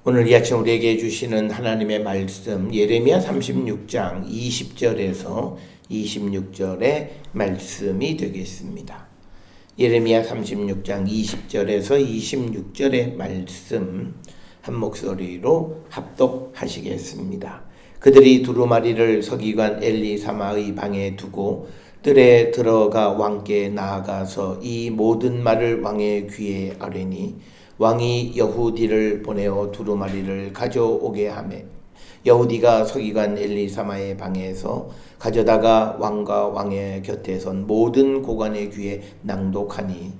오늘 이 아침 우리에게 주시는 하나님의 말씀 예레미야 36장 20절에서 26절의 말씀이 되겠습니다. 예레미야 36장 20절에서 26절의 말씀 한 목소리로 합독하시겠습니다. 그들이 두루마리를 서기관 엘리사마의 방에 두고 뜰에 들어가 왕께 나아가서 이 모든 말을 왕의 귀에 아뢰니 왕이 여후디를 보내어 두루마리를 가져오게 하매 여후디가 서기관 엘리사마의 방에서 가져다가 왕과 왕의 곁에 선 모든 고관의 귀에 낭독하니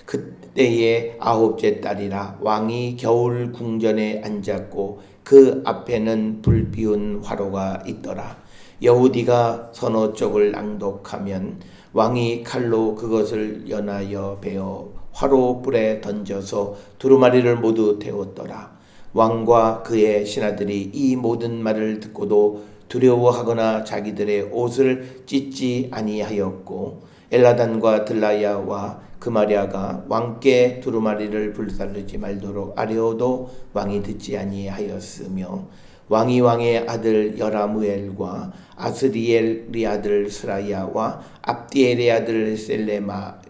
그때의 9째 딸이라 왕이 겨울 궁전에 앉았고 그 앞에는 불 피운 화로가 있더라. 여후디가 서너 쪽을 낭독하면 왕이 칼로 그것을 연하여 베어 화로 불에 던져서 두루마리를 모두 태웠더라. 왕과 그의 신하들이 이 모든 말을 듣고도 두려워하거나 자기들의 옷을 찢지 아니하였고 엘라단과 들라야와 그마랴가 왕께 두루마리를 불살르지 말도록 아뢰어도 왕이 듣지 아니하였으며 왕이 왕의 아들 여라무엘과 아스리엘의 아들 스라야와 압디엘의 아들 셀레마에게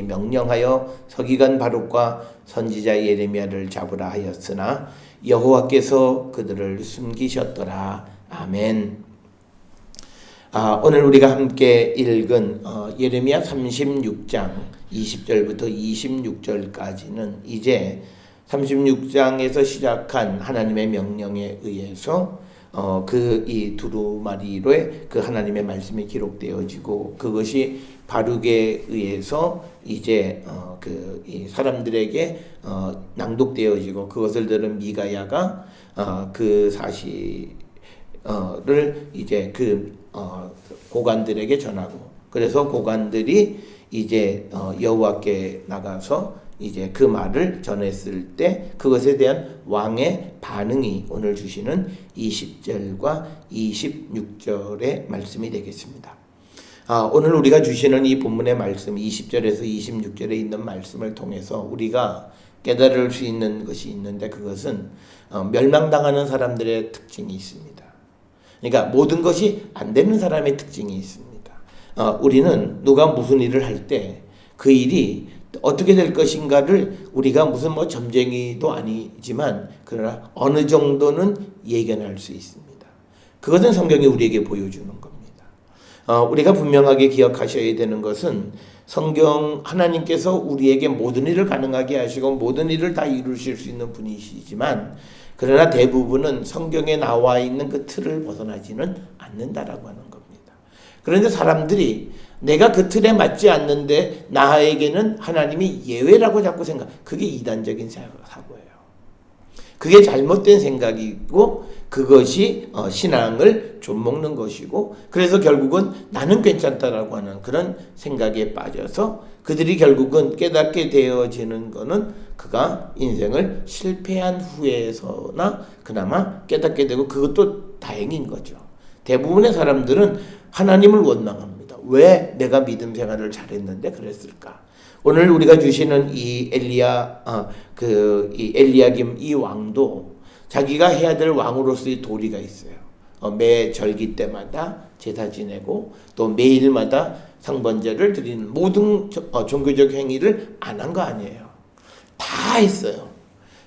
명령하여 서기관 바룩과 선지자 예레미야를 잡으라 하였으나 여호와께서 그들을 숨기셨더라. 아멘. 오늘 우리가 함께 읽은 예레미야 36장 20절부터 26절까지는 이제 36장에서 시작한 하나님의 명령에 의해서 이 두루마리로의 그 하나님의 말씀이 기록되어지고 그것이 바룩에 의해서 이제 이 사람들에게 낭독되어지고 그것을 들은 미가야가 그 사실을 이제 고관들에게 전하고 그래서 고관들이 이제 여호와께 나가서 이제 그 말을 전했을 때 그것에 대한 왕의 반응이 오늘 주시는 20절과 26절의 말씀이 되겠습니다. 오늘 우리가 주시는 이 본문의 말씀 20절에서 26절에 있는 말씀을 통해서 우리가 깨달을 수 있는 것이 있는데 그것은 멸망당하는 사람들의 특징이 있습니다. 그러니까 모든 것이 안 되는 사람의 특징이 있습니다. 우리는 누가 무슨 일을 할 때 그 일이 어떻게 될 것인가를 우리가 무슨 점쟁이도 아니지만 그러나 어느 정도는 예견할 수 있습니다. 그것은 성경이 우리에게 보여주는 겁니다. 우리가 분명하게 기억하셔야 되는 것은 성경 하나님께서 우리에게 모든 일을 가능하게 하시고 모든 일을 다 이루실 수 있는 분이시지만 그러나 대부분은 성경에 나와 있는 그 틀을 벗어나지는 않는다라고 하는 겁니다. 그런데 사람들이 내가 그 틀에 맞지 않는데 나에게는 하나님이 예외라고 자꾸 그게 이단적인 사고예요. 그게 잘못된 생각이고 그것이 신앙을 좀먹는 것이고 그래서 결국은 나는 괜찮다라고 하는 그런 생각에 빠져서 그들이 결국은 깨닫게 되어지는 거는 그가 인생을 실패한 후에서나 그나마 깨닫게 되고 그것도 다행인 거죠. 대부분의 사람들은 하나님을 원망합니다. 왜 내가 믿음 생활을 잘했는데 그랬을까? 오늘 우리가 주시는 이 엘리야김 이 왕도 자기가 해야 될 왕으로서의 도리가 있어요. 매 절기 때마다 제사 지내고 또 매일마다 상번제를 드리는 모든 종교적 행위를 안 한 거 아니에요. 다 했어요.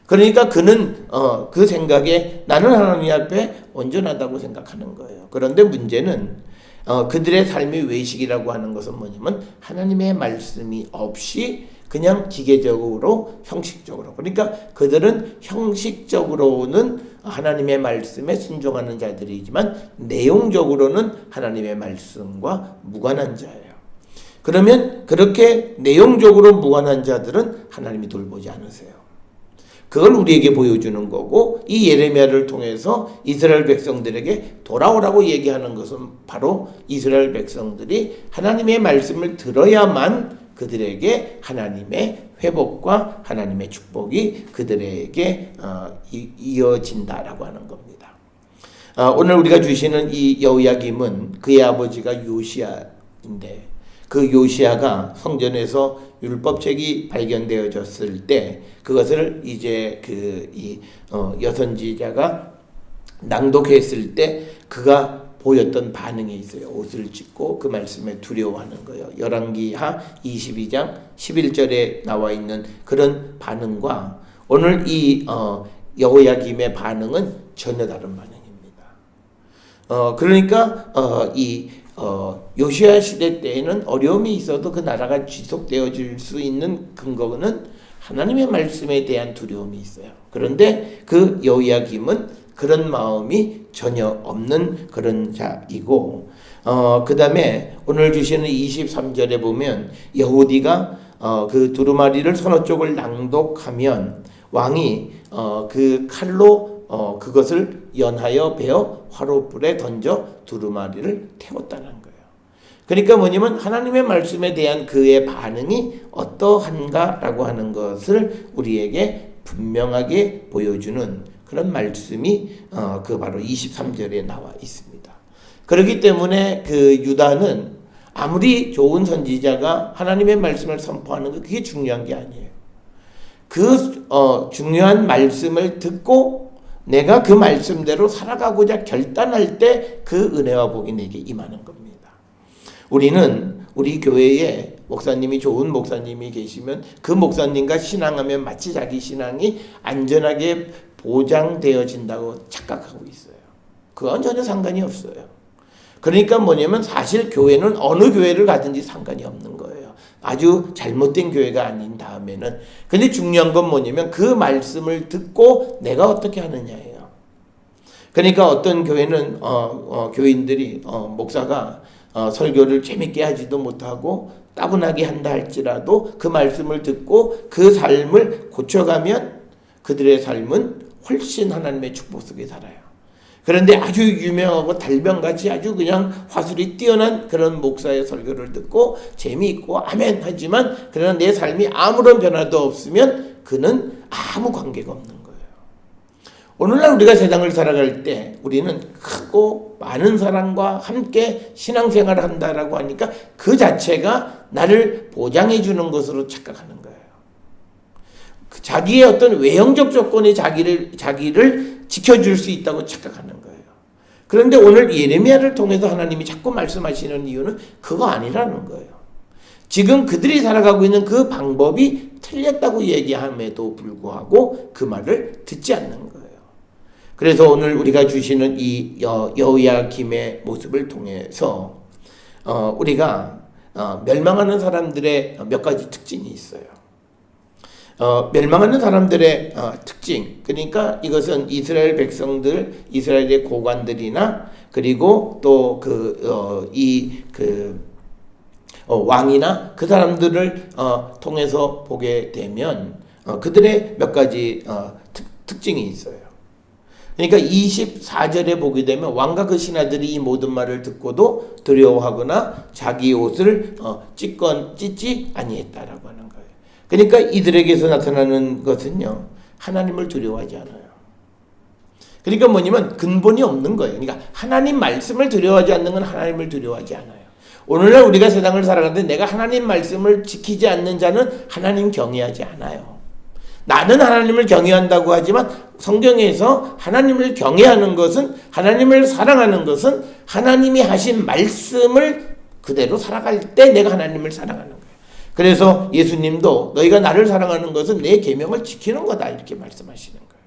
그러니까 그는 그 생각에 나는 하나님 앞에 온전하다고 생각하는 거예요. 그런데 문제는 그들의 삶의 외식이라고 하는 것은 뭐냐면 하나님의 말씀이 없이 그냥 기계적으로 형식적으로 그러니까 그들은 형식적으로는 하나님의 말씀에 순종하는 자들이지만 내용적으로는 하나님의 말씀과 무관한 자예요. 그러면 그렇게 내용적으로 무관한 자들은 하나님이 돌보지 않으세요. 그걸 우리에게 보여주는 거고 이 예레미야를 통해서 이스라엘 백성들에게 돌아오라고 얘기하는 것은 바로 이스라엘 백성들이 하나님의 말씀을 들어야만 그들에게 하나님의 회복과 하나님의 축복이 그들에게 이어진다라고 하는 겁니다. 오늘 우리가 주시는 이 여호야김은 그의 아버지가 요시야인데 그 요시야가 성전에서 율법책이 발견되어졌을 때 그것을 이제 여선지자가 낭독했을 때 그가 보였던 반응이 있어요. 옷을 찢고 그 말씀에 두려워하는 거예요. 열왕기하 22장 11절에 나와 있는 그런 반응과 오늘 이 여호야김의 반응은 전혀 다른 반응입니다. 그러니까 요시야 시대 때에는 어려움이 있어도 그 나라가 지속되어질 수 있는 근거는 하나님의 말씀에 대한 두려움이 있어요. 그런데 그 여호야김은 그런 마음이 전혀 없는 그런 자이고, 그 다음에 오늘 주시는 23절에 보면 여호디가 그 두루마리를 서너 쪽을 낭독하면 왕이 그 칼로 그것을 연하여 베어 화롯불에 던져 두루마리를 태웠다는 거예요. 그러니까 뭐냐면 하나님의 말씀에 대한 그의 반응이 어떠한가라고 하는 것을 우리에게 분명하게 보여주는 그런 말씀이 그 바로 23절에 나와 있습니다. 그렇기 때문에 그 유다는 아무리 좋은 선지자가 하나님의 말씀을 선포하는 거 그게 중요한 게 아니에요. 그 중요한 말씀을 듣고 내가 그 말씀대로 살아가고자 결단할 때 그 은혜와 복이 내게 임하는 겁니다. 우리는 우리 교회에 목사님이 좋은 목사님이 계시면 그 목사님과 신앙하면 마치 자기 신앙이 안전하게 보장되어진다고 착각하고 있어요. 그건 전혀 상관이 없어요. 그러니까 뭐냐면 사실 교회는 어느 교회를 가든지 상관이 없는 거예요. 아주 잘못된 교회가 아닌 다음에는. 근데 중요한 건 뭐냐면 그 말씀을 듣고 내가 어떻게 하느냐예요. 그러니까 어떤 교회는 교인들이 목사가 설교를 재밌게 하지도 못하고 따분하게 한다 할지라도 그 말씀을 듣고 그 삶을 고쳐가면 그들의 삶은 훨씬 하나님의 축복 속에 살아요. 그런데 아주 유명하고 달병같이 아주 그냥 화술이 뛰어난 그런 목사의 설교를 듣고 재미있고 아멘 하지만 그러나 내 삶이 아무런 변화도 없으면 그는 아무 관계가 없는 거예요. 오늘날 우리가 세상을 살아갈 때 우리는 크고 많은 사람과 함께 신앙생활을 한다라고 하니까 그 자체가 나를 보장해 주는 것으로 착각하는 거예요. 자기의 어떤 외형적 조건이 자기를 지켜줄 수 있다고 착각하는 거예요. 그런데 오늘 예레미야를 통해서 하나님이 자꾸 말씀하시는 이유는 그거 아니라는 거예요. 지금 그들이 살아가고 있는 그 방법이 틀렸다고 얘기함에도 불구하고 그 말을 듣지 않는 거예요. 그래서 오늘 우리가 주시는 이 여호야김의 모습을 통해서 우리가 멸망하는 사람들의 몇 가지 특징이 있어요. 멸망하는 사람들의 특징, 그러니까 이것은 이스라엘 백성들, 이스라엘의 고관들이나 그리고 또 왕이나 그 사람들을 통해서 보게 되면 그들의 몇 가지 특징이 있어요. 그러니까 24절에 보게 되면 왕과 그 신하들이 이 모든 말을 듣고도 두려워하거나 자기 옷을 찢지 아니했다라고 하는 거예요. 그러니까 이들에게서 나타나는 것은요, 하나님을 두려워하지 않아요. 그러니까 뭐냐면 근본이 없는 거예요. 그러니까 하나님 말씀을 두려워하지 않는 건 하나님을 두려워하지 않아요. 오늘날 우리가 세상을 살아가는데 내가 하나님 말씀을 지키지 않는 자는 하나님 경외하지 않아요. 나는 하나님을 경외한다고 하지만 성경에서 하나님을 경외하는 것은, 하나님을 사랑하는 것은 하나님이 하신 말씀을 그대로 살아갈 때 내가 하나님을 사랑하는 거예요. 그래서 예수님도 너희가 나를 사랑하는 것은 내 계명을 지키는 거다 이렇게 말씀하시는 거예요.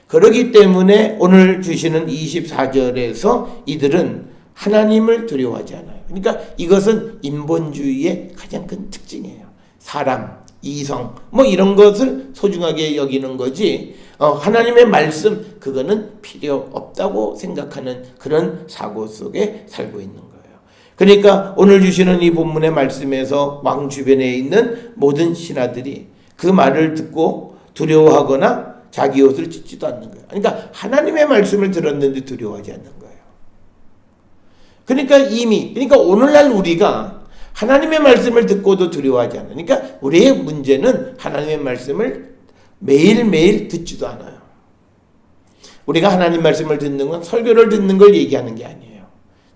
그렇기 때문에 오늘 주시는 24절에서 이들은 하나님을 두려워하지 않아요. 그러니까 이것은 인본주의의 가장 큰 특징이에요. 사람, 이성 뭐 이런 것을 소중하게 여기는 거지 하나님의 말씀 그거는 필요 없다고 생각하는 그런 사고 속에 살고 있는 거예요. 그러니까 오늘 주시는 이 본문의 말씀에서 왕 주변에 있는 모든 신하들이 그 말을 듣고 두려워하거나 자기 옷을 찢지도 않는 거예요. 그러니까 하나님의 말씀을 들었는데 두려워하지 않는 거예요. 그러니까 오늘날 우리가 하나님의 말씀을 듣고도 두려워하지 않아요. 그러니까 우리의 문제는 하나님의 말씀을 매일매일 듣지도 않아요. 우리가 하나님 말씀을 듣는 건 설교를 듣는 걸 얘기하는 게 아니에요.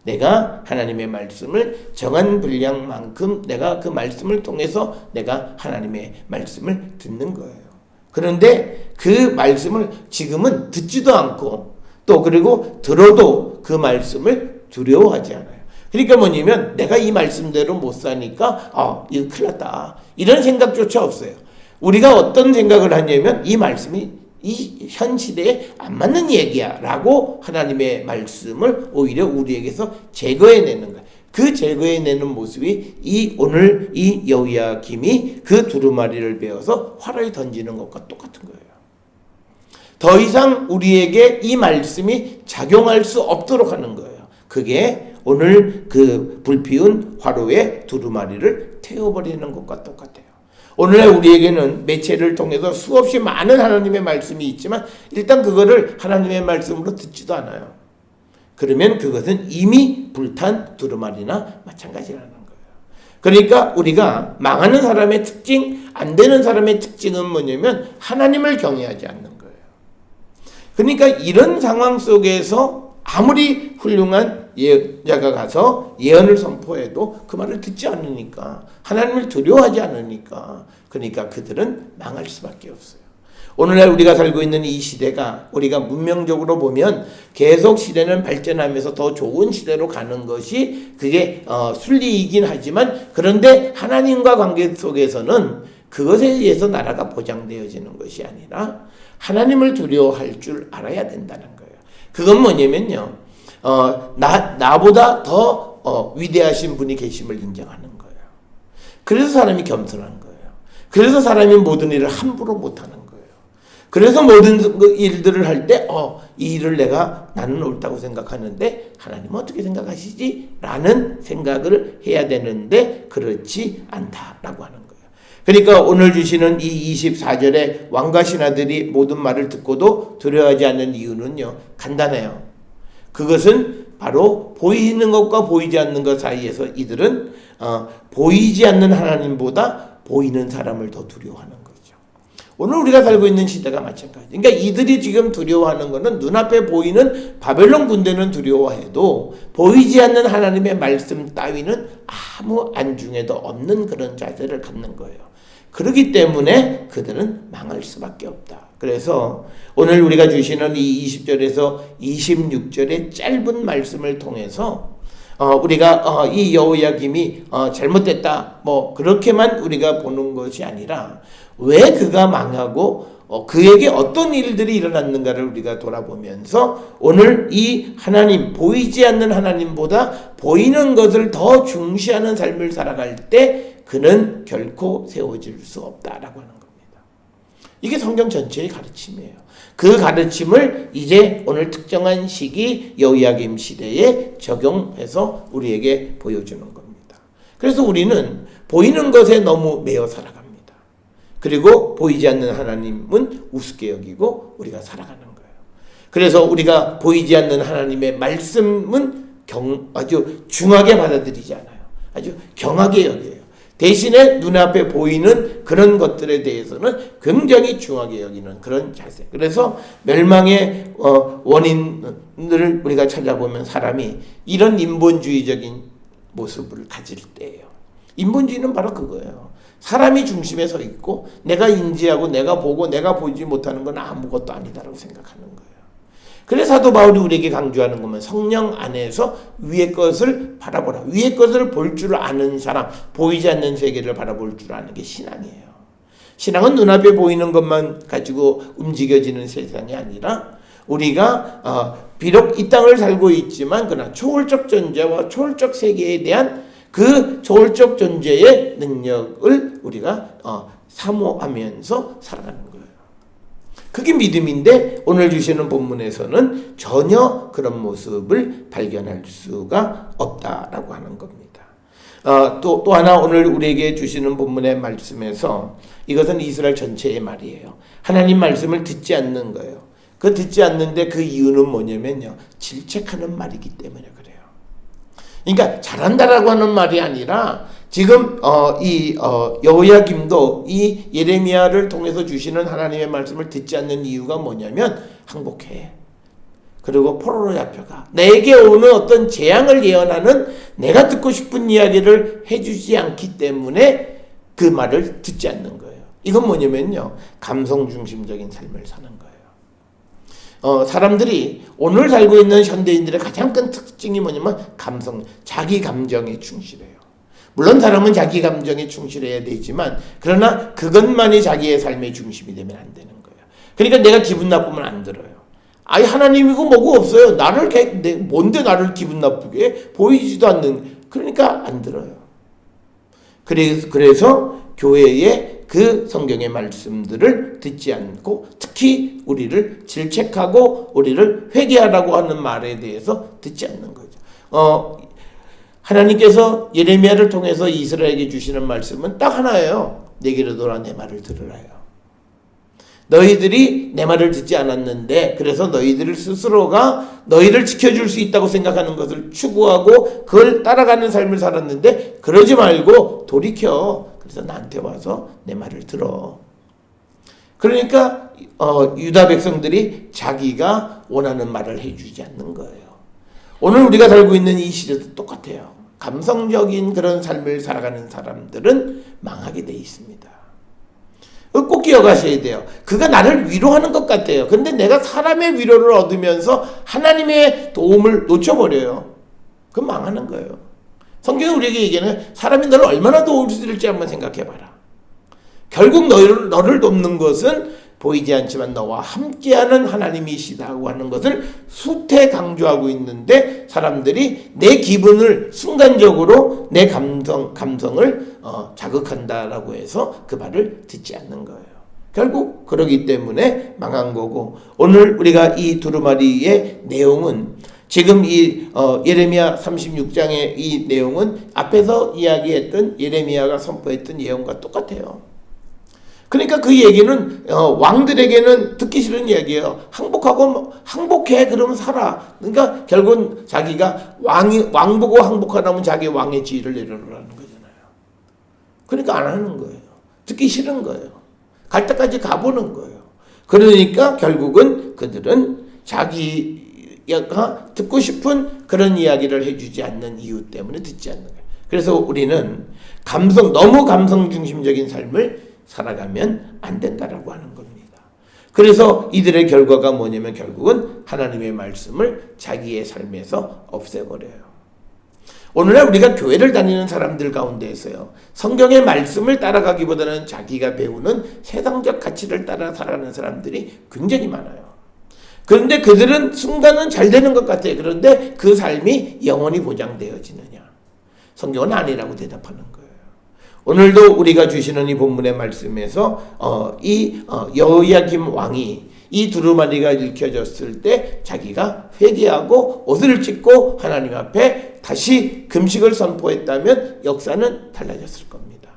내가 하나님의 말씀을 정한 분량만큼 내가 그 말씀을 통해서 내가 하나님의 말씀을 듣는 거예요. 그런데 그 말씀을 지금은 듣지도 않고 또 그리고 들어도 그 말씀을 두려워하지 않아요. 그러니까 뭐냐면 내가 이 말씀대로 못 사니까 이거 큰일 났다. 이런 생각조차 없어요. 우리가 어떤 생각을 하냐면 이 말씀이 이 현 시대에 안 맞는 얘기야 라고 하나님의 말씀을 오히려 우리에게서 제거해내는 거예요. 그 제거해내는 모습이 오늘 이 여호야김이 그 두루마리를 베어서 활을 던지는 것과 똑같은 거예요. 더 이상 우리에게 이 말씀이 작용할 수 없도록 하는 거예요. 그게 오늘 그 불피운 화로의 두루마리를 태워버리는 것과 똑같아요. 오늘날 우리에게는 매체를 통해서 수없이 많은 하나님의 말씀이 있지만 일단 그거를 하나님의 말씀으로 듣지도 않아요. 그러면 그것은 이미 불탄 두루마리나 마찬가지라는 거예요. 그러니까 우리가 망하는 사람의 특징, 안 되는 사람의 특징은 뭐냐면 하나님을 경외하지 않는 거예요. 그러니까 이런 상황 속에서 아무리 훌륭한 예언자가 가서 예언을 선포해도 그 말을 듣지 않으니까, 하나님을 두려워하지 않으니까, 그러니까 그들은 망할 수밖에 없어요. 오늘날 우리가 살고 있는 이 시대가 우리가 문명적으로 보면 계속 시대는 발전하면서 더 좋은 시대로 가는 것이 그게 순리이긴 하지만, 그런데 하나님과 관계 속에서는 그것에 의해서 나라가 보장되어지는 것이 아니라 하나님을 두려워할 줄 알아야 된다는 거예요. 그건 뭐냐면요, 나보다 더 위대하신 분이 계심을 인정하는 거예요. 그래서 사람이 겸손한 거예요. 그래서 사람이 모든 일을 함부로 못하는 거예요. 그래서 모든 일들을 할 때 이 일을 나는 옳다고 생각하는데 하나님은 어떻게 생각하시지? 라는 생각을 해야 되는데 그렇지 않다라고 하는 거예요. 그러니까 오늘 주시는 이 24절에 왕과 신하들이 모든 말을 듣고도 두려워하지 않는 이유는요, 간단해요. 그것은 바로 보이는 것과 보이지 않는 것 사이에서 이들은 보이지 않는 하나님보다 보이는 사람을 더 두려워하는 거죠. 오늘 우리가 살고 있는 시대가 마찬가지. 그러니까 이들이 지금 두려워하는 것은 눈앞에 보이는 바벨론 군대는 두려워해도 보이지 않는 하나님의 말씀 따위는 아무 안중에도 없는 그런 자세를 갖는 거예요. 그렇기 때문에 그들은 망할 수밖에 없다. 그래서 오늘 우리가 주시는 이 20절에서 26절의 짧은 말씀을 통해서 우리가 이 여호야김이 잘못됐다 그렇게만 우리가 보는 것이 아니라 왜 그가 망하고 그에게 어떤 일들이 일어났는가를 우리가 돌아보면서 오늘 이 하나님, 보이지 않는 하나님보다 보이는 것을 더 중시하는 삶을 살아갈 때 그는 결코 세워질 수 없다라고 하는 겁니다. 이게 성경 전체의 가르침이에요. 그 가르침을 이제 오늘 특정한 시기 여호야김 시대에 적용해서 우리에게 보여주는 겁니다. 그래서 우리는 보이는 것에 너무 매여 살아갑니다. 그리고 보이지 않는 하나님은 우습게 여기고 우리가 살아가는 거예요. 그래서 우리가 보이지 않는 하나님의 말씀은 아주 중하게 받아들이지 않아요. 아주 경하게 여겨요. 대신에 눈앞에 보이는 그런 것들에 대해서는 굉장히 중하게 여기는 그런 자세. 그래서 멸망의 원인을 우리가 찾아보면 사람이 이런 인본주의적인 모습을 가질 때예요. 인본주의는 바로 그거예요. 사람이 중심에 서 있고 내가 인지하고 내가 보고 내가 보지 못하는 건 아무것도 아니다라고 생각하는 거예요. 그래서 사도 바울이 우리에게 강조하는 것은 성령 안에서 위의 것을 바라보라. 위의 것을 볼 줄 아는 사람, 보이지 않는 세계를 바라볼 줄 아는 게 신앙이에요. 신앙은 눈앞에 보이는 것만 가지고 움직여지는 세상이 아니라 우리가 비록 이 땅을 살고 있지만 그러나 초월적 존재와 초월적 세계에 대한 그 초월적 존재의 능력을 우리가 사모하면서 살아가는 거예요. 그게 믿음인데 오늘 주시는 본문에서는 전혀 그런 모습을 발견할 수가 없다라고 하는 겁니다. 또 하나 오늘 우리에게 주시는 본문의 말씀에서 이것은 이스라엘 전체의 말이에요. 하나님 말씀을 듣지 않는 거예요. 그 듣지 않는데 그 이유는 뭐냐면요, 질책하는 말이기 때문에 그래요. 그러니까 잘한다라고 하는 말이 아니라 지금 여호야김도 이 예레미야를 통해서 주시는 하나님의 말씀을 듣지 않는 이유가 뭐냐면 항복해. 그리고 포로로 잡혀가. 내게 오는 어떤 재앙을 예언하는 내가 듣고 싶은 이야기를 해주지 않기 때문에 그 말을 듣지 않는 거예요. 이건 뭐냐면요, 감성 중심적인 삶을 사는 거예요. 사람들이 오늘 살고 있는 현대인들의 가장 큰 특징이 뭐냐면 자기 감정에 충실해요. 물론 사람은 자기 감정에 충실해야 되지만, 그러나 그것만이 자기의 삶의 중심이 되면 안 되는 거예요. 그러니까 내가 기분 나쁘면 안 들어요. 아니, 하나님이고 뭐고 없어요. 뭔데 나를 기분 나쁘게 해? 보이지도 않는, 그러니까 안 들어요. 그래서 교회의 그 성경의 말씀들을 듣지 않고, 특히 우리를 질책하고 우리를 회개하라고 하는 말에 대해서 듣지 않는 거죠. 하나님께서 예레미야를 통해서 이스라엘에게 주시는 말씀은 딱 하나예요. 내게로 돌아 내 말을 들으라요. 너희들이 내 말을 듣지 않았는데, 그래서 너희들 스스로가 너희를 지켜줄 수 있다고 생각하는 것을 추구하고 그걸 따라가는 삶을 살았는데, 그러지 말고 돌이켜. 그래서 나한테 와서 내 말을 들어. 그러니까 유다 백성들이 자기가 원하는 말을 해주지 않는 거예요. 오늘 우리가 살고 있는 이 시대도 똑같아요. 감성적인 그런 삶을 살아가는 사람들은 망하게 돼 있습니다. 꼭 기억하셔야 돼요. 그가 나를 위로하는 것 같아요. 근데 내가 사람의 위로를 얻으면서 하나님의 도움을 놓쳐버려요. 그건 망하는 거예요. 성경이 우리에게 얘기하는, 사람이 너를 얼마나 도울 수 있을지 한번 생각해봐라. 결국 너를 돕는 것은 보이지 않지만 너와 함께하는 하나님이시다고 하는 것을 수태 강조하고 있는데, 사람들이 내 기분을 순간적으로 내 감성을 자극한다라고 해서 그 말을 듣지 않는 거예요. 결국 그러기 때문에 망한 거고, 오늘 우리가 이 두루마리의 내용은 지금 이 예레미야 36장의 이 내용은 앞에서 이야기했던 예레미야가 선포했던 내용과 똑같아요. 그러니까 그 얘기는 왕들에게는 듣기 싫은 이야기예요. 항복해, 그러면 살아. 그러니까 결국은 자기가 왕 보고 항복하라면 자기 왕의 지위를 내려놓으라는 거잖아요. 그러니까 안 하는 거예요. 듣기 싫은 거예요. 갈 때까지 가보는 거예요. 그러니까 결국은 그들은 자기가 듣고 싶은 그런 이야기를 해주지 않는 이유 때문에 듣지 않는 거예요. 그래서 우리는 너무 감성 중심적인 삶을 살아가면 안 된다라고 하는 겁니다. 그래서 이들의 결과가 뭐냐면 결국은 하나님의 말씀을 자기의 삶에서 없애버려요. 오늘날 우리가 교회를 다니는 사람들 가운데에서요, 성경의 말씀을 따라가기보다는 자기가 배우는 세상적 가치를 따라 살아가는 사람들이 굉장히 많아요. 그런데 그들은 순간은 잘 되는 것 같아요. 그런데 그 삶이 영원히 보장되어지느냐? 성경은 아니라고 대답하는 거예요. 오늘도 우리가 주시는 이 본문의 말씀에서 여호야김 왕이 이 두루마리가 읽혀졌을 때 자기가 회개하고 옷을 찢고 하나님 앞에 다시 금식을 선포했다면 역사는 달라졌을 겁니다.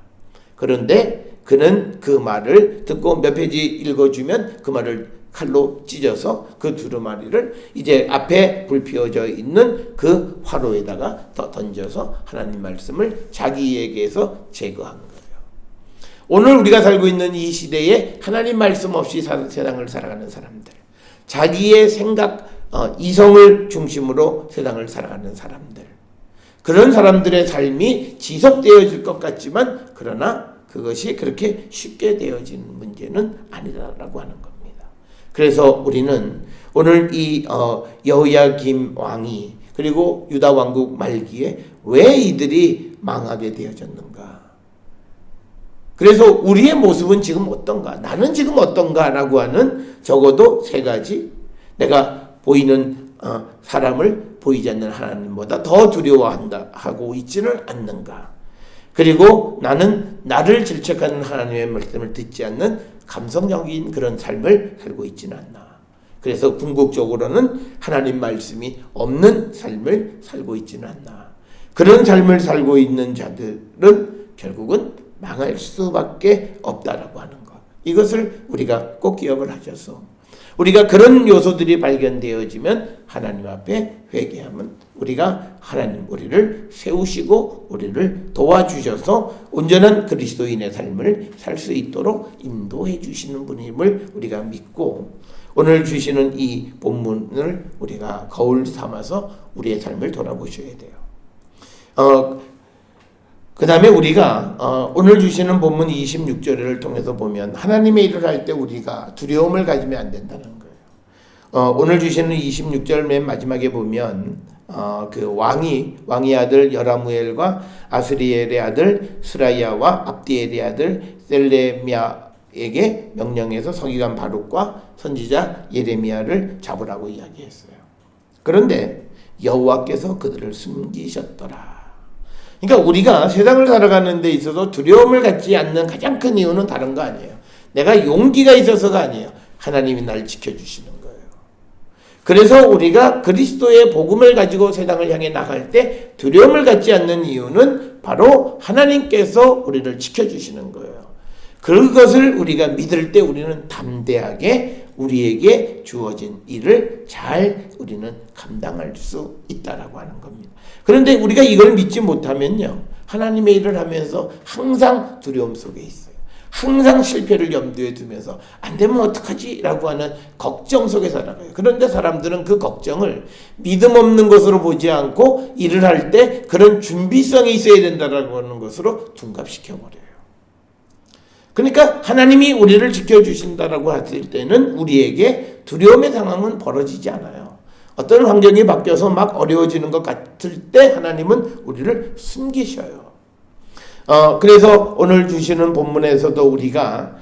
그런데 그는 그 말을 듣고 몇 페이지 읽어주면 그 말을 칼로 찢어서 그 두루마리를 이제 앞에 불 피워져 있는 그 화로에다가 더 던져서 하나님 말씀을 자기에게서 제거한 거예요. 오늘 우리가 살고 있는 이 시대에 하나님 말씀 없이 세상을 살아가는 사람들, 자기의 생각, 이성을 중심으로 세상을 살아가는 사람들, 그런 사람들의 삶이 지속되어질 것 같지만 그러나 그것이 그렇게 쉽게 되어지는 문제는 아니다라고 하는 겁니다. 그래서 우리는 오늘 이 여호야김 왕이 그리고 유다 왕국 말기에 왜 이들이 망하게 되어졌는가? 그래서 우리의 모습은 지금 어떤가? 나는 지금 어떤가라고 하는 적어도 세 가지, 내가 보이는 사람을 보이지 않는 하나님보다 더 두려워한다 하고 있지는 않는가? 그리고 나는 나를 질책하는 하나님의 말씀을 듣지 않는 감성적인 그런 삶을 살고 있지는 않나. 그래서 궁극적으로는 하나님 말씀이 없는 삶을 살고 있지는 않나. 그런 삶을 살고 있는 자들은 결국은 망할 수밖에 없다라고 하는 것. 이것을 우리가 꼭 기억을 하셔서 우리가 그런 요소들이 발견되어지면 하나님 앞에 회개하면 우리가 하나님 우리를 세우시고 우리를 도와주셔서 온전한 그리스도인의 삶을 살 수 있도록 인도해 주시는 분임을 우리가 믿고, 오늘 주시는 이 본문을 우리가 거울 삼아서 우리의 삶을 돌아보셔야 돼요. 그 다음에 우리가 오늘 주시는 본문 26절을 통해서 보면 하나님의 일을 할 때 우리가 두려움을 가지면 안 된다는 거예요. 오늘 주시는 26절 맨 마지막에 보면 그 왕의 아들 여라무엘과 아스리엘의 아들 스라야와 압디엘의 아들 셀레미야에게 명령해서 서기관 바룩과 선지자 예레미야를 잡으라고 이야기했어요. 그런데 여호와께서 그들을 숨기셨더라. 그러니까 우리가 세상을 살아가는 데 있어서 두려움을 갖지 않는 가장 큰 이유는 다른 거 아니에요. 내가 용기가 있어서가 아니에요. 하나님이 날 지켜주시는 거예요. 그래서 우리가 그리스도의 복음을 가지고 세상을 향해 나갈 때 두려움을 갖지 않는 이유는 바로 하나님께서 우리를 지켜주시는 거예요. 그것을 우리가 믿을 때 우리는 담대하게 우리에게 주어진 일을 잘 우리는 감당할 수 있다라고 하는 겁니다. 그런데 우리가 이걸 믿지 못하면요, 하나님의 일을 하면서 항상 두려움 속에 있어요. 항상 실패를 염두에 두면서 안 되면 어떡하지? 라고 하는 걱정 속에 살아가요. 그런데 사람들은 그 걱정을 믿음 없는 것으로 보지 않고 일을 할 때 그런 준비성이 있어야 된다라고 하는 것으로 둔갑시켜버려요. 그러니까 하나님이 우리를 지켜주신다라고 했을 때는 우리에게 두려움의 상황은 벌어지지 않아요. 어떤 환경이 바뀌어서 막 어려워지는 것 같을 때 하나님은 우리를 숨기셔요. 그래서 오늘 주시는 본문에서도 우리가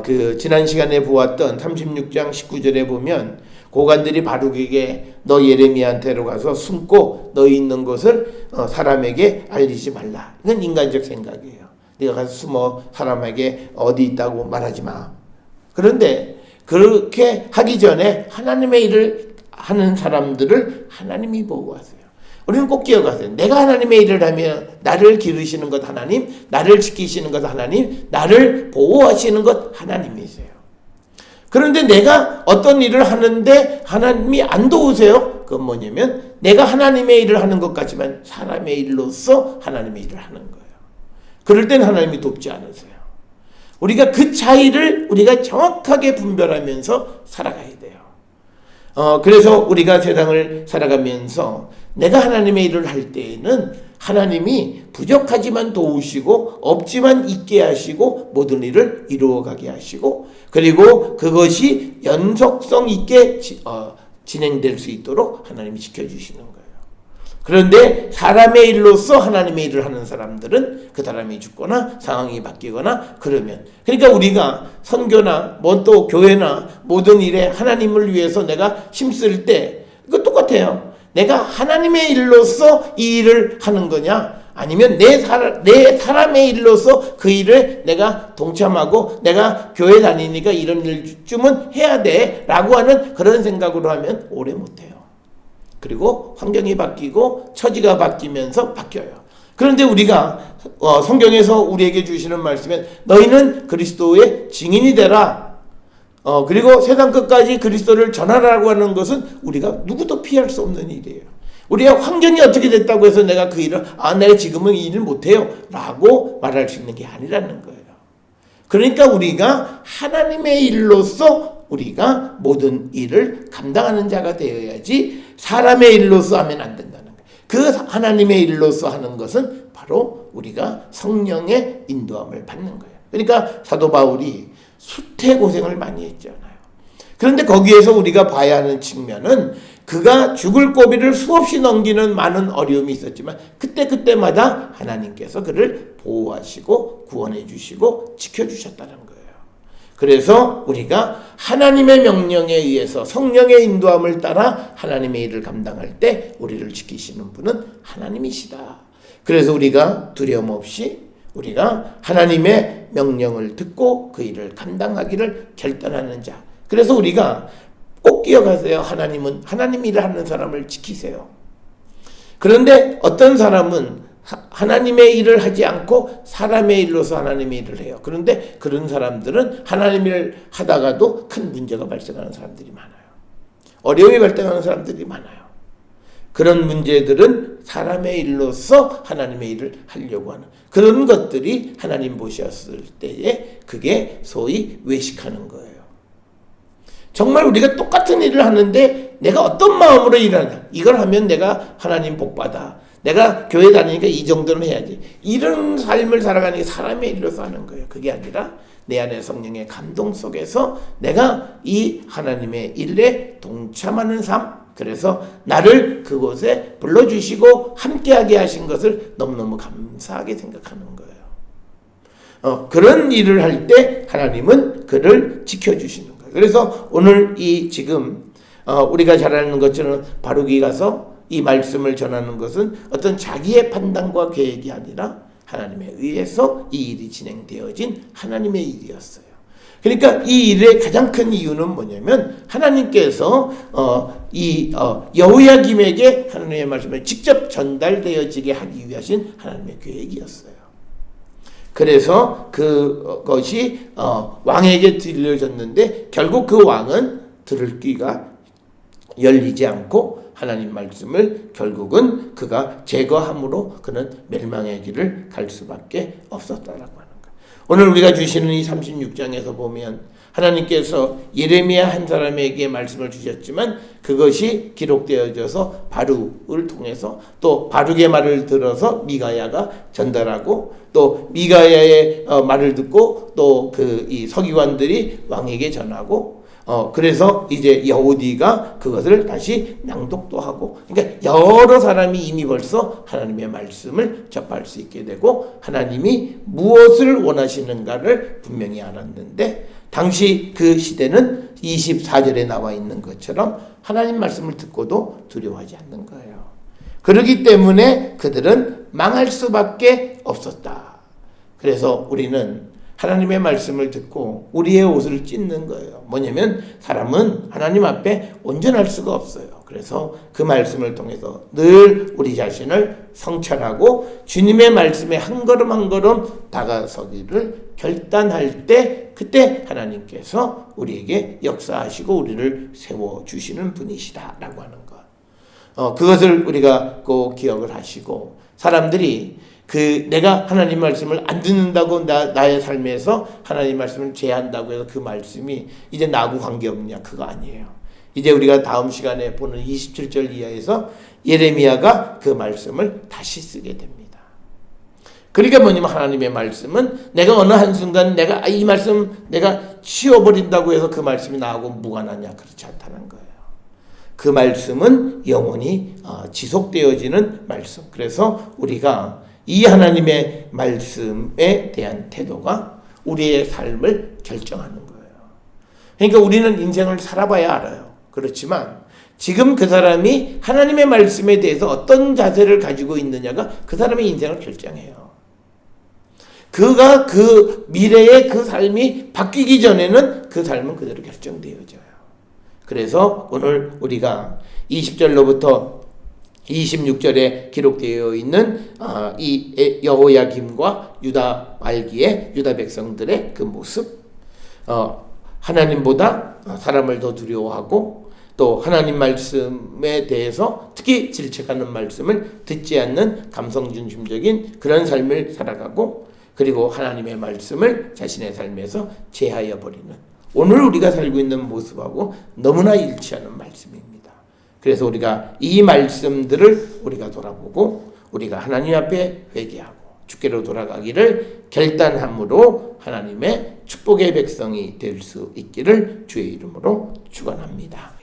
그 지난 시간에 보았던 36장 19절에 보면 고관들이 바룩에게 너 예레미야한테로 가서 숨고 너희 있는 곳을 사람에게 알리지 말라. 이건 인간적 생각이에요. 네가 가서 숨어 사람에게 어디 있다고 말하지 마. 그런데 그렇게 하기 전에 하나님의 일을 하는 사람들을 하나님이 보호하세요. 우리는 꼭 기억하세요. 내가 하나님의 일을 하면 나를 기르시는 것 하나님, 나를 지키시는 것 하나님, 나를 보호하시는 것 하나님이세요. 그런데 내가 어떤 일을 하는데 하나님이 안 도우세요? 그건 뭐냐면 내가 하나님의 일을 하는 것 같지만 사람의 일로서 하나님의 일을 하는 거예요. 그럴 땐 하나님이 돕지 않으세요. 우리가 그 차이를 우리가 정확하게 분별하면서 살아가야 돼요. 그래서 우리가 세상을 살아가면서 내가 하나님의 일을 할 때에는 하나님이 부족하지만 도우시고 없지만 있게 하시고 모든 일을 이루어가게 하시고 그리고 그것이 연속성 있게 진행될 수 있도록 하나님이 지켜주시는 거예요. 그런데 사람의 일로서 하나님의 일을 하는 사람들은 그 사람이 죽거나 상황이 바뀌거나 그러면 그러니까 우리가 선교나 뭐 또 교회나 모든 일에 하나님을 위해서 내가 힘쓸 때 그거 똑같아요. 내가 하나님의 일로서 이 일을 하는 거냐 아니면 내 사람의 일로서 그 일에 내가 동참하고 내가 교회 다니니까 이런 일쯤은 해야 돼 라고 하는 그런 생각으로 하면 오래 못해요. 그리고 환경이 바뀌고 처지가 바뀌면서 바뀌어요. 그런데 우리가 성경에서 우리에게 주시는 말씀은 너희는 그리스도의 증인이 되라. 그리고 세상 끝까지 그리스도를 전하라고 하는 것은 우리가 누구도 피할 수 없는 일이에요. 우리가 환경이 어떻게 됐다고 해서 내가 그 일을 내가 지금은 이 일을 못해요 라고 말할 수 있는 게 아니라는 거예요. 그러니까 우리가 하나님의 일로서 우리가 모든 일을 감당하는 자가 되어야지 사람의 일로서 하면 안 된다는 거예요. 그 하나님의 일로서 하는 것은 바로 우리가 성령의 인도함을 받는 거예요. 그러니까 사도 바울이 수태고생을 많이 했잖아요. 그런데 거기에서 우리가 봐야 하는 측면은 그가 죽을 고비를 수없이 넘기는 많은 어려움이 있었지만 그때마다 하나님께서 그를 보호하시고 구원해 주시고 지켜주셨다는 거예요. 그래서 우리가 하나님의 명령에 의해서 성령의 인도함을 따라 하나님의 일을 감당할 때 우리를 지키시는 분은 하나님이시다. 그래서 우리가 두려움 없이 우리가 하나님의 명령을 듣고 그 일을 감당하기를 결단하는 자. 그래서 우리가 꼭 기억하세요. 하나님은 하나님 일을 하는 사람을 지키세요. 그런데 어떤 사람은 하나님의 일을 하지 않고 사람의 일로서 하나님의 일을 해요. 그런데 그런 사람들은 하나님의 일을 하다가도 큰 문제가 발생하는 사람들이 많아요. 어려움이 발생하는 사람들이 많아요. 그런 문제들은 사람의 일로서 하나님의 일을 하려고 하는 그런 것들이 하나님 보셨을 때에 그게 소위 외식하는 거예요. 정말 우리가 똑같은 일을 하는데 내가 어떤 마음으로 일하냐. 이걸 하면 내가 하나님 복 받아. 내가 교회 다니니까 이 정도는 해야지. 이런 삶을 살아가는 게 사람의 일로서 하는 거예요. 그게 아니라 내 안에 성령의 감동 속에서 내가 이 하나님의 일에 동참하는 삶. 그래서 나를 그곳에 불러주시고 함께하게 하신 것을 너무너무 감사하게 생각하는 거예요. 그런 일을 할 때 하나님은 그를 지켜주시는 거예요. 그래서 오늘 이 지금 우리가 잘 아는 것처럼 바룩이 가서 이 말씀을 전하는 것은 어떤 자기의 판단과 계획이 아니라 하나님에 의해서 이 일이 진행되어진 하나님의 일이었어요. 그러니까 이 일의 가장 큰 이유는 뭐냐면 하나님께서 여호야김에게 하나님의 말씀을 직접 전달되어지게 하기 위하신 하나님의 계획이었어요. 그래서 그것이 왕에게 들려졌는데 결국 그 왕은 들을 귀가 열리지 않고 하나님 말씀을 결국은 그가 제거함으로 그는 멸망의 길을 갈 수밖에 없었다라고 하는 거예요. 오늘 우리가 주시는 이 36장에서 보면 하나님께서 예레미야 한 사람에게 말씀을 주셨지만 그것이 기록되어져서 바룩을 통해서 또 바룩의 말을 들어서 미가야가 전달하고 또 미가야의 말을 듣고 또 이 서기관들이 왕에게 전하고 그래서 이제 여호디가 그것을 다시 낭독도 하고, 그러니까 여러 사람이 이미 벌써 하나님의 말씀을 접할 수 있게 되고 하나님이 무엇을 원하시는가를 분명히 알았는데, 당시 그 시대는 24절에 나와 있는 것처럼 하나님 말씀을 듣고도 두려워하지 않는 거예요. 그렇기 때문에 그들은 망할 수밖에 없었다. 그래서 우리는 하나님의 말씀을 듣고 우리의 옷을 찢는 거예요. 뭐냐면 사람은 하나님 앞에 온전할 수가 없어요. 그래서 그 말씀을 통해서 늘 우리 자신을 성찰하고 주님의 말씀에 한 걸음 한 걸음 다가서기를 결단할 때, 그때 하나님께서 우리에게 역사하시고 우리를 세워주시는 분이시다라고 하는 것. 그것을 우리가 꼭 기억을 하시고, 사람들이 내가 하나님 말씀을 안 듣는다고 나의 삶에서 하나님 말씀을 제한다고 해서 그 말씀이 이제 나하고 관계없냐, 그거 아니에요. 이제 우리가 다음 시간에 보는 27절 이하에서 예레미야가 그 말씀을 다시 쓰게 됩니다. 그러니까 뭐냐면 하나님의 말씀은 내가 어느 한순간 내가 이 말씀 내가 치워버린다고 해서 그 말씀이 나하고 무관하냐, 그렇지 않다는 거예요. 그 말씀은 영원히 지속되어지는 말씀. 그래서 우리가 이 하나님의 말씀에 대한 태도가 우리의 삶을 결정하는 거예요. 그러니까 우리는 인생을 살아봐야 알아요. 그렇지만 지금 그 사람이 하나님의 말씀에 대해서 어떤 자세를 가지고 있느냐가 그 사람의 인생을 결정해요. 그가 그 미래의 그 삶이 바뀌기 전에는 그 삶은 그대로 결정되어져요. 그래서 오늘 우리가 20절로부터 26절에 기록되어 있는 이 여호야김과 유다 말기의 유다 백성들의 그 모습, 하나님보다 사람을 더 두려워하고 또 하나님 말씀에 대해서 특히 질책하는 말씀을 듣지 않는 감성 중심적인 그런 삶을 살아가고, 그리고 하나님의 말씀을 자신의 삶에서 제하여 버리는, 오늘 우리가 살고 있는 모습하고 너무나 일치하는 말씀입니다. 그래서 우리가 이 말씀들을 우리가 돌아보고 우리가 하나님 앞에 회개하고 주께로 돌아가기를 결단함으로 하나님의 축복의 백성이 될 수 있기를 주의 이름으로 축원합니다.